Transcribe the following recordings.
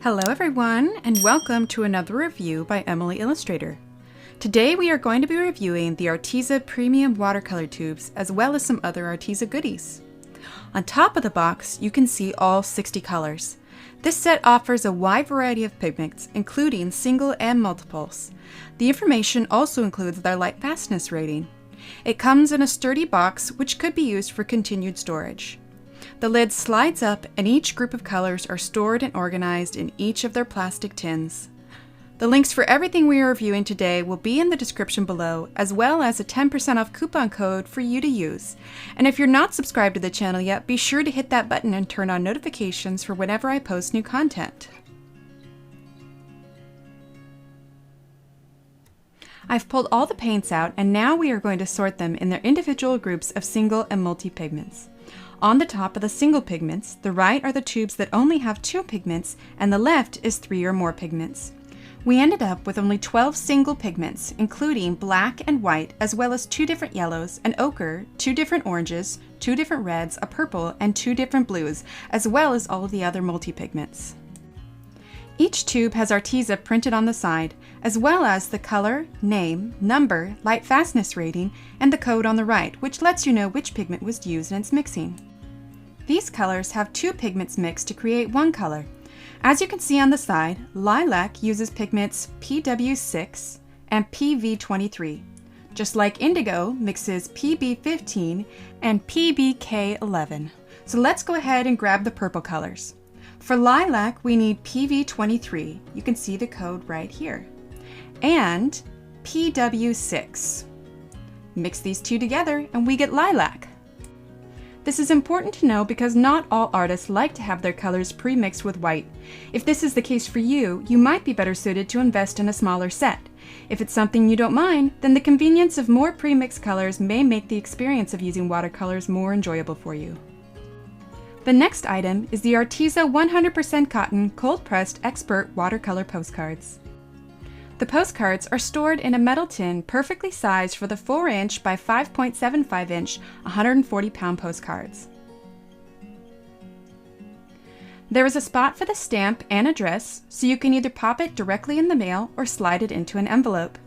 Hello everyone, and welcome to another review by Emily Illustrator. Today we are going to be reviewing the Arteza Premium Watercolor Tubes as well as some other Arteza goodies. On top of the box you can see all 60 colors. This set offers a wide variety of pigments, including single and multiples. The information also includes their light fastness rating. It comes in a sturdy box which could be used for continued storage. The lid slides up and each group of colors are stored and organized in each of their plastic tins. The links for everything we are reviewing today will be in the description below, as well as a 10% off coupon code for you to use. And if you're not subscribed to the channel yet, be sure to hit that button and turn on notifications for whenever I post new content. I've pulled all the paints out and now we are going to sort them in their individual groups of single and multi-pigments. On the top are the single pigments, the right are the tubes that only have 2 pigments, and the left is 3 or more pigments. We ended up with only 12 single pigments, including black and white, as well as 2 different yellows, an ochre, 2 different oranges, 2 different reds, a purple, and 2 different blues, as well as all of the other multi-pigments. Each tube has Arteza printed on the side, as well as the color, name, number, light fastness rating, and the code on the right, which lets you know which pigment was used in its mixing. These colors have 2 pigments mixed to create 1 color. As you can see on the side, lilac uses pigments PW6 and PV23, just like indigo mixes PB15 and PBK11. So let's go ahead and grab the purple colors. For lilac, we need PV23, you can see the code right here, and PW6. Mix these 2 together and we get lilac. This is important to know because not all artists like to have their colors pre-mixed with white. If this is the case for you, you might be better suited to invest in a smaller set. If it's something you don't mind, then the convenience of more pre-mixed colors may make the experience of using watercolors more enjoyable for you. The next item is the Arteza 100% cotton cold-pressed Expert Watercolor Postcards. The postcards are stored in a metal tin perfectly sized for the 4-inch by 5.75-inch 140-pound postcards. There is a spot for the stamp and address, so you can either pop it directly in the mail or slide it into an envelope.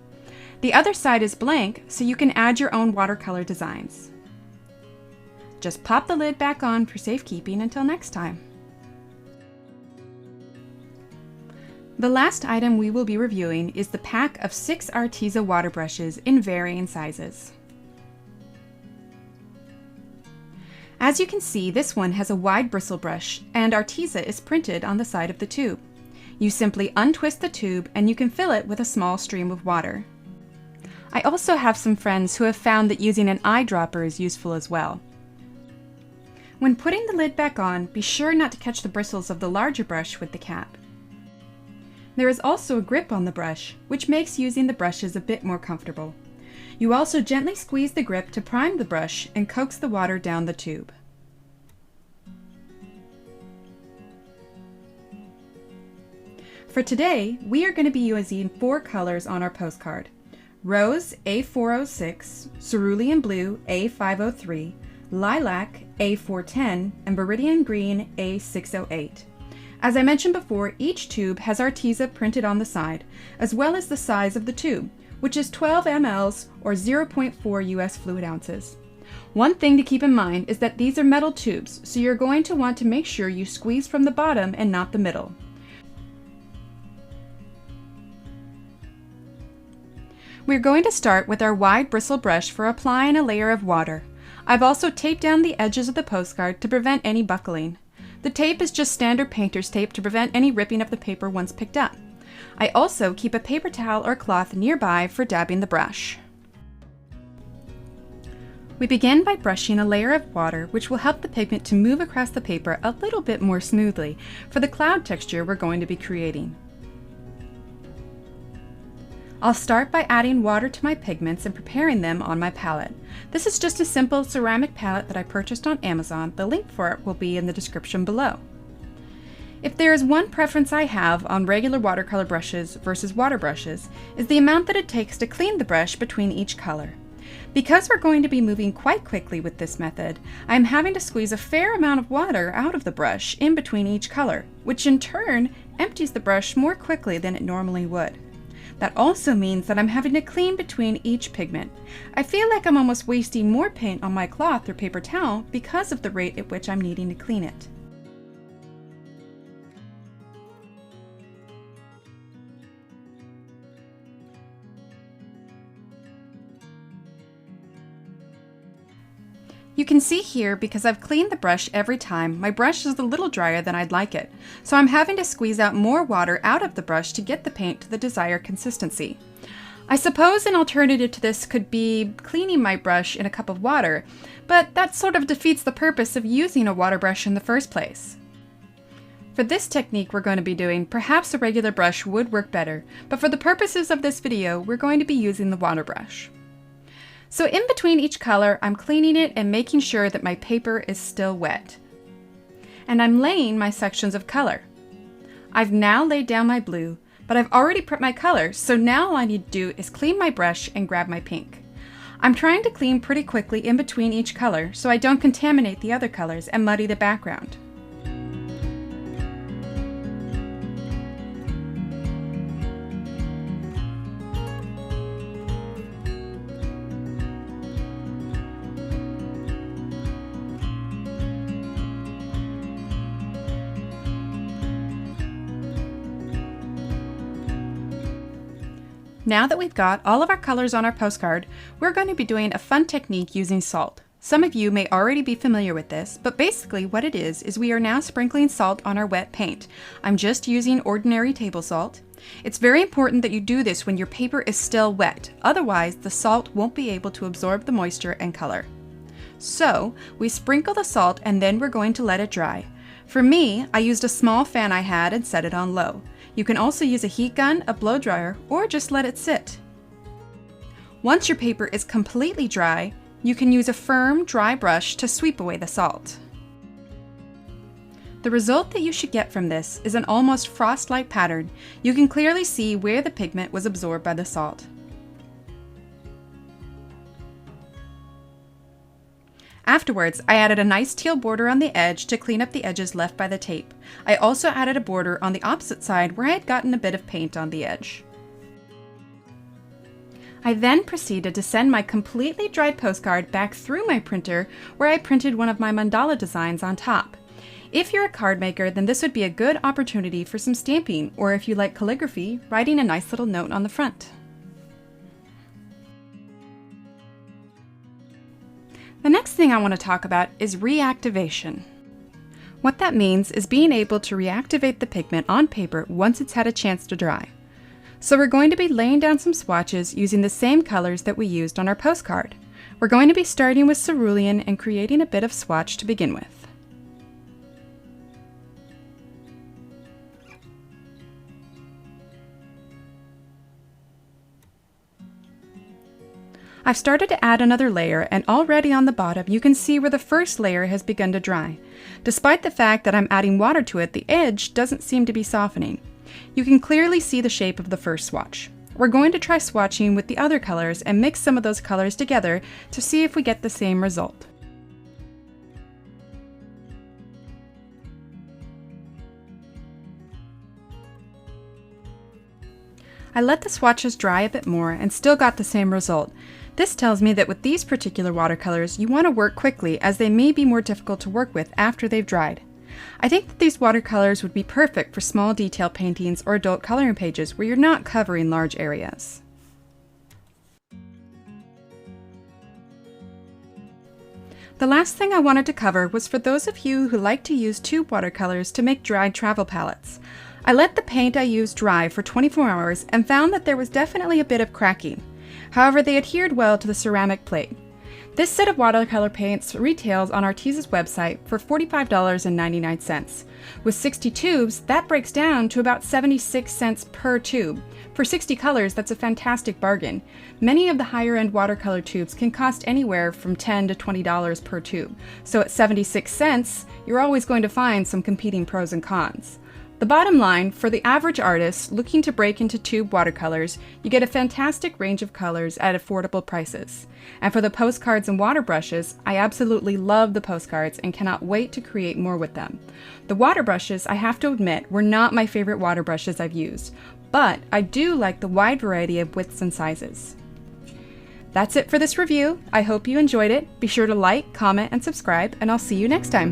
The other side is blank, so you can add your own watercolor designs. Just pop the lid back on for safekeeping until next time. The last item we will be reviewing is the pack of 6 Arteza water brushes in varying sizes. As you can see, this one has a wide bristle brush and Arteza is printed on the side of the tube. You simply untwist the tube and you can fill it with a small stream of water. I also have some friends who have found that using an eyedropper is useful as well. When putting the lid back on, be sure not to catch the bristles of the larger brush with the cap. There is also a grip on the brush, which makes using the brushes a bit more comfortable. You also gently squeeze the grip to prime the brush and coax the water down the tube. For today, we are going to be using 4 colors on our postcard: Rose A406, Cerulean Blue A503, Lilac A410, and Viridian Green A608. As I mentioned before, each tube has Arteza printed on the side, as well as the size of the tube, which is 12 mL or 0.4 US fluid ounces. One thing to keep in mind is that these are metal tubes, so you're going to want to make sure you squeeze from the bottom and not the middle. We're going to start with our wide bristle brush for applying a layer of water. I've also taped down the edges of the postcard to prevent any buckling. The tape is just standard painter's tape to prevent any ripping of the paper once picked up. I also keep a paper towel or cloth nearby for dabbing the brush. We begin by brushing a layer of water, which will help the pigment to move across the paper a little bit more smoothly for the cloud texture we're going to be creating. I'll start by adding water to my pigments and preparing them on my palette. This is just a simple ceramic palette that I purchased on Amazon. The link for it will be in the description below. If there is one preference I have on regular watercolor brushes versus water brushes, is the amount that it takes to clean the brush between each color. Because we're going to be moving quite quickly with this method, I'm having to squeeze a fair amount of water out of the brush in between each color, which in turn empties the brush more quickly than it normally would. That also means that I'm having to clean between each pigment. I feel like I'm almost wasting more paint on my cloth or paper towel because of the rate at which I'm needing to clean it. You can see here, because I've cleaned the brush every time, my brush is a little drier than I'd like it, so I'm having to squeeze out more water out of the brush to get the paint to the desired consistency. I suppose an alternative to this could be cleaning my brush in a cup of water, but that sort of defeats the purpose of using a water brush in the first place. For this technique we're going to be doing, perhaps a regular brush would work better, but for the purposes of this video, we're going to be using the water brush. So in between each color, I'm cleaning it and making sure that my paper is still wet. And I'm laying my sections of color. I've now laid down my blue, but I've already prepped my color, so now all I need to do is clean my brush and grab my pink. I'm trying to clean pretty quickly in between each color so I don't contaminate the other colors and muddy the background. Now that we've got all of our colors on our postcard, we're going to be doing a fun technique using salt. Some of you may already be familiar with this, but basically what it is we are now sprinkling salt on our wet paint. I'm just using ordinary table salt. It's very important that you do this when your paper is still wet, otherwise the salt won't be able to absorb the moisture and color. So, we sprinkle the salt and then we're going to let it dry. For me, I used a small fan I had and set it on low. You can also use a heat gun, a blow dryer, or just let it sit. Once your paper is completely dry, you can use a firm, dry brush to sweep away the salt. The result that you should get from this is an almost frost-like pattern. You can clearly see where the pigment was absorbed by the salt. Afterwards, I added a nice teal border on the edge to clean up the edges left by the tape. I also added a border on the opposite side where I had gotten a bit of paint on the edge. I then proceeded to send my completely dried postcard back through my printer where I printed one of my mandala designs on top. If you're a card maker, then this would be a good opportunity for some stamping, or if you like calligraphy, writing a nice little note on the front. The next thing I want to talk about is reactivation. What that means is being able to reactivate the pigment on paper once it's had a chance to dry. So we're going to be laying down some swatches using the same colors that we used on our postcard. We're going to be starting with cerulean and creating a bit of swatch to begin with. I've started to add another layer, and already on the bottom you can see where the first layer has begun to dry. Despite the fact that I'm adding water to it, the edge doesn't seem to be softening. You can clearly see the shape of the first swatch. We're going to try swatching with the other colors and mix some of those colors together to see if we get the same result. I let the swatches dry a bit more and still got the same result. This tells me that with these particular watercolors, you want to work quickly as they may be more difficult to work with after they've dried. I think that these watercolors would be perfect for small detail paintings or adult coloring pages where you're not covering large areas. The last thing I wanted to cover was for those of you who like to use tube watercolors to make dried travel palettes. I let the paint I used dry for 24 hours and found that there was definitely a bit of cracking. However, they adhered well to the ceramic plate. This set of watercolor paints retails on Arteza's website for $45.99. With 60 tubes, that breaks down to about 76 cents per tube. For 60 colors, that's a fantastic bargain. Many of the higher-end watercolor tubes can cost anywhere from $10 to $20 per tube. So at 76 cents, you're always going to find some competing pros and cons. The bottom line, for the average artist looking to break into tube watercolors, you get a fantastic range of colors at affordable prices. And for the postcards and water brushes, I absolutely love the postcards and cannot wait to create more with them. The water brushes, I have to admit, were not my favorite water brushes I've used, but I do like the wide variety of widths and sizes. That's it for this review. I hope you enjoyed it. Be sure to like, comment, and subscribe, and I'll see you next time.